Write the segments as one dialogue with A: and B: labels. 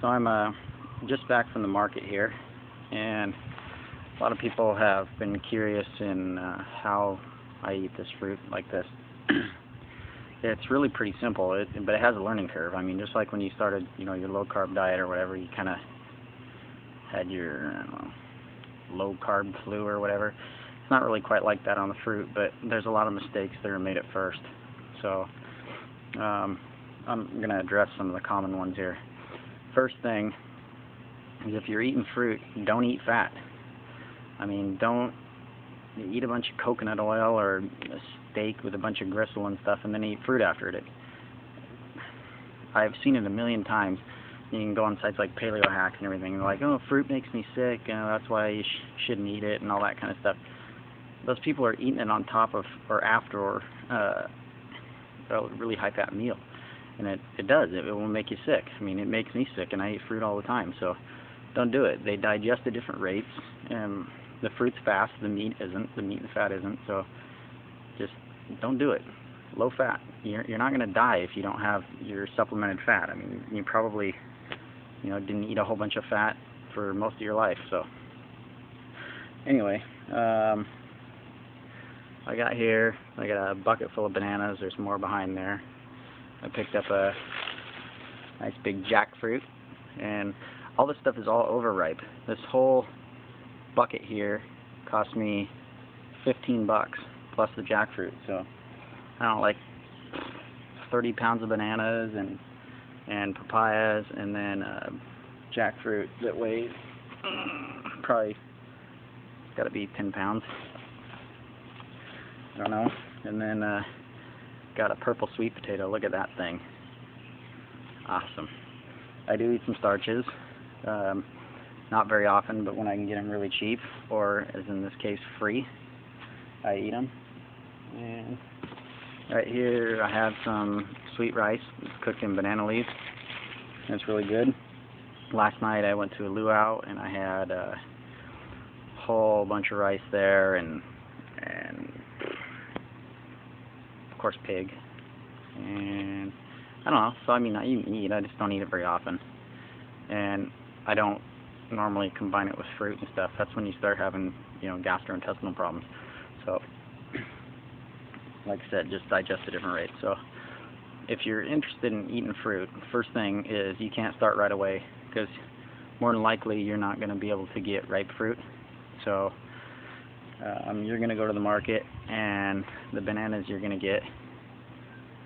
A: So I'm just back from the market here, and a lot of people have been curious in how I eat this fruit like this. It's really pretty simple, but it has a learning curve. I mean, just like when you started, your low-carb diet or whatever, you kind of had your, I don't know, low-carb flu or whatever. It's not really quite like that on the fruit, but there's a lot of mistakes that are made at first. So I'm going to address some of the common ones here. First thing is, if you're eating fruit, don't eat fat. I mean, don't eat a bunch of coconut oil or a steak with a bunch of gristle and stuff and then eat fruit after it. I've seen it a million times. You can go on sites like Paleo Hacks and everything, and they're like, oh, fruit makes me sick, that's why you shouldn't eat it, and all that kind of stuff. Those people are eating it on top of or after a really high-fat meal. And it does. It will make you sick. I mean, it makes me sick, and I eat fruit all the time, so don't do it. They digest at different rates, and the fruit's fast, the meat isn't, the meat and fat isn't, so just don't do it. Low fat. You're not going to die if you don't have your supplemented fat. I mean, you probably, didn't eat a whole bunch of fat for most of your life, so. Anyway, I got a bucket full of bananas. There's more behind there. I picked up a nice big jackfruit, and all this stuff is all overripe. This whole bucket here cost me $15 plus the jackfruit, so I don't know, like 30 pounds of bananas and papayas, and then jackfruit that weighs probably got to be 10 pounds. I don't know. And then got a purple sweet potato. Look at that thing. Awesome. I do eat some starches. Not very often, but when I can get them really cheap, or as in this case, free, I eat them. And right here I have some sweet rice. It's cooked in banana leaves. And it's really good. Last night I went to a luau and I had a whole bunch of rice there, and of course pig. And I don't know. So I mean, I eat. I just don't eat it very often. And I don't normally combine it with fruit and stuff. That's when you start having, gastrointestinal problems. So, like I said, just digest at different rates. So, if you're interested in eating fruit, first thing is you can't start right away, because more than likely you're not going to be able to get ripe fruit. So, you're going to go to the market, and the bananas you're going to get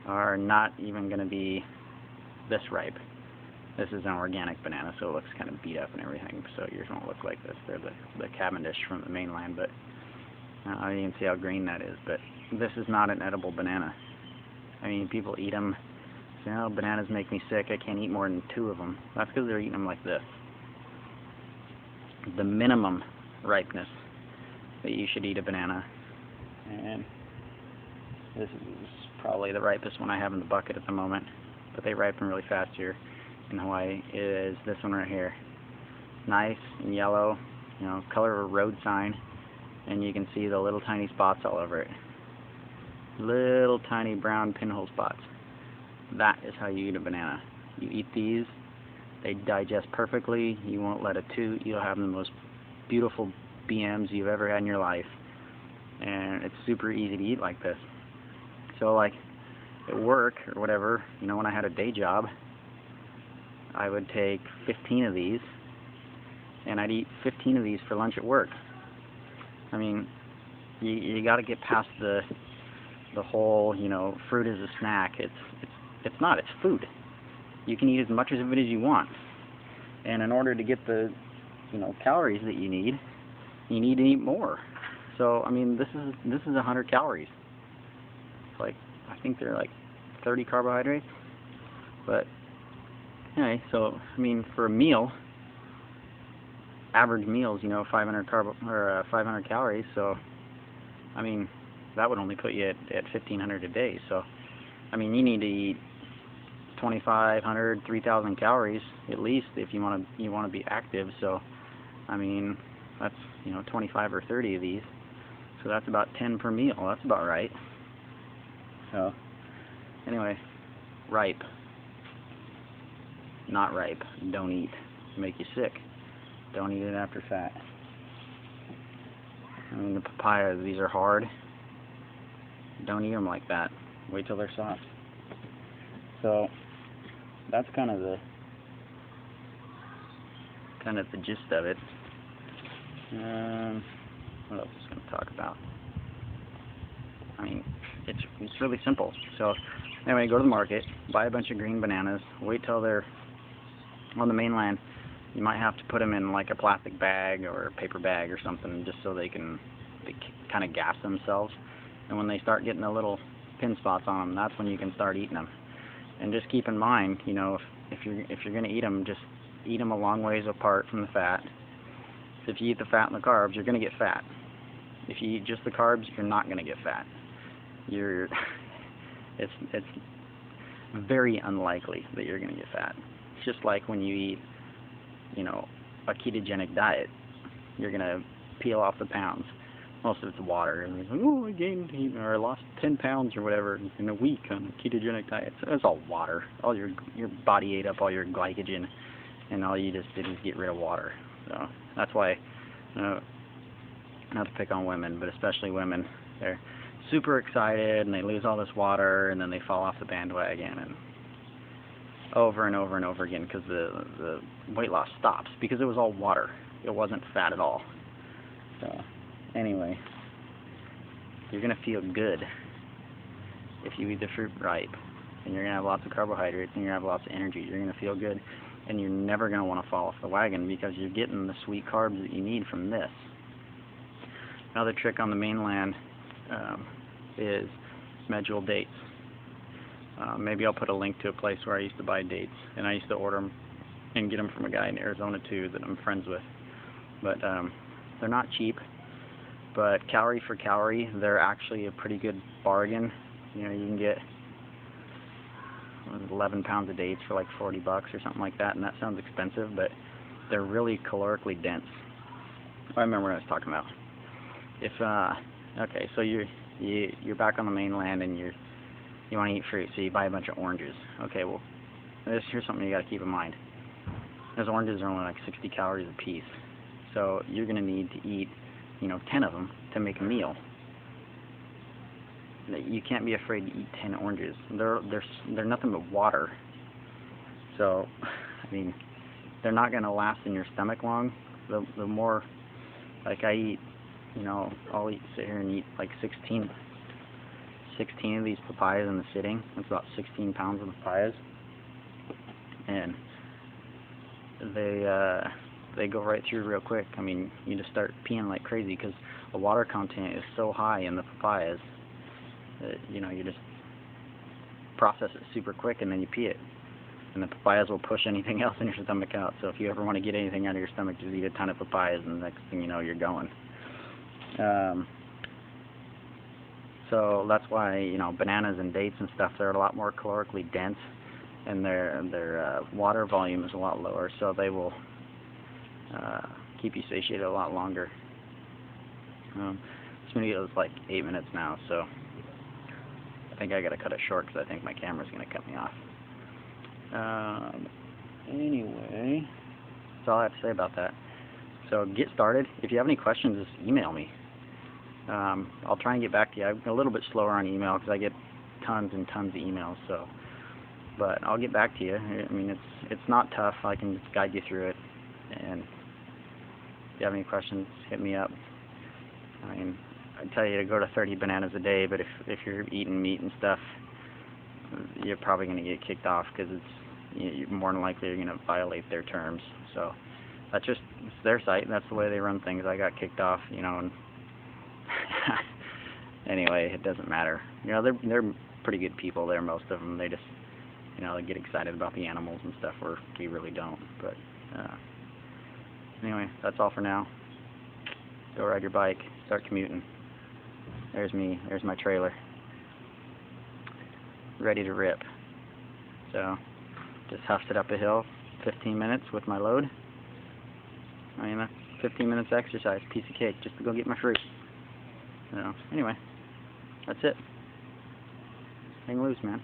A: are not even going to be this ripe. This is an organic banana, so it looks kind of beat up and everything, so yours won't look like this. They're the Cavendish from the mainland, but you can see how green that is. But this is not an edible banana. I mean, people eat them, say, oh, bananas make me sick, I can't eat more than 2 of them. That's because they're eating them like this. The minimum ripeness that you should eat a banana, and this is probably the ripest one I have in the bucket at the moment, but they ripen really fast here in Hawaii, is this one right here. Nice and yellow, color of a road sign, and you can see the little tiny spots all over it. Little tiny brown pinhole spots. That is how you eat a banana. You eat these, they digest perfectly, you won't let it toot, you'll have the most beautiful BMs you've ever had in your life, and it's super easy to eat like this. So like at work or whatever, when I had a day job, I would take 15 of these, and I'd eat 15 of these for lunch at work. I mean, you got to get past the whole, fruit is a snack. It's not. It's food. You can eat as much of it as you want, and in order to get the, calories that you need to eat more. So I mean, this is 100 calories. It's like, I think they're like 30 carbohydrates, but. Anyway, so I mean, for a meal, average meals, 500 calories. So, I mean, that would only put you at 1,500 a day. So, I mean, you need to eat 2,500, 3,000 calories at least if you want to be active. So, I mean, that's 25 or 30 of these. So that's about 10 per meal. That's about right. So, anyway, ripe. not ripe. Don't eat. It'll make you sick. Don't eat it after fat. I mean, the papayas, these are hard. Don't eat them like that. Wait till they're soft. So that's kind of the gist of it. What else is going to talk about? I mean, it's really simple. So anyway, go to the market, buy a bunch of green bananas, wait till they're on the mainland. You might have to put them in like a plastic bag or a paper bag or something, just so they kind of gas themselves. And when they start getting the little pin spots on them, that's when you can start eating them. And just keep in mind, you know, if you're going to eat them, just eat them a long ways apart from the fat. If you eat the fat and the carbs, you're going to get fat. If you eat just the carbs, you're not going to get fat. It's very unlikely that you're going to get fat. It's just like when you eat, you know, a ketogenic diet, you're going to peel off the pounds. Most of it's water, and it's like, oh, I gained, or I lost 10 pounds or whatever in a week on a ketogenic diet. So it's all water. All your body ate up all your glycogen, and all you just did is get rid of water. So that's why, not to pick on women, but especially women, they're super excited and they lose all this water, and then they fall off the bandwagon, and over and over and over again, because the weight loss stops because it was all water. It wasn't fat at all. So anyway, you're going to feel good if you eat the fruit ripe, and you're going to have lots of carbohydrates, and you're going to have lots of energy. You're going to feel good, and you're never going to want to fall off the wagon because you're getting the sweet carbs that you need from this. Another trick on the mainland is medjool dates. Maybe I'll put a link to a place where I used to buy dates, and I used to order them and get them from a guy in Arizona too that I'm friends with. But they're not cheap, but calorie for calorie, they're actually a pretty good bargain. You know, you can get 11 pounds of dates for like $40 or something like that, and that sounds expensive, but they're really calorically dense. I remember what I was talking about. If okay, so you're back on the mainland and you want to eat fruit, so you buy a bunch of oranges. Okay, well, here's something you got to keep in mind. Those oranges are only like 60 calories a piece, so you're going to need to eat, you know, 10 of them to make a meal. You can't be afraid to eat 10 oranges. They're nothing but water. So, I mean, they're not going to last in your stomach long. The more, like I eat, you know, I'll sit here and eat like 16 of these papayas in the sitting. That's about 16 pounds of papayas, and they go right through real quick. I mean, you just start peeing like crazy because the water content is so high in the papayas that, you know, you just process it super quick and then you pee it. And the papayas will push anything else in your stomach out. So if you ever want to get anything out of your stomach, just eat a ton of papayas, and the next thing you know, you're going. So that's why, you know, bananas and dates and stuff, they're a lot more calorically dense, and their water volume is a lot lower, so they will keep you satiated a lot longer. This video is like 8 minutes now, so I think I gotta cut it short because I think my camera's gonna cut me off. Anyway, that's all I have to say about that. So get started. If you have any questions, just email me. I'll try and get back to you. I'm a little bit slower on email because I get tons and tons of emails. So, but I'll get back to you. I mean, it's not tough. I can just guide you through it. And if you have any questions, hit me up. I mean, I tell you to go to 30 bananas a day, but if you're eating meat and stuff, you're probably going to get kicked off because you're more than likely you're going to violate their terms. So it's their site. That's the way they run things. I got kicked off, you know, and anyway, it doesn't matter. You know, they're pretty good people there, most of them. They just, you know, they get excited about the animals and stuff where we really don't. But anyway, that's all for now. Go ride your bike, start commuting. There's me, there's my trailer, ready to rip. So just huffed it up a hill, 15 minutes with my load. I mean, 15 minutes exercise, piece of cake, just to go get my fruit. So anyway, that's it. Hang loose, man.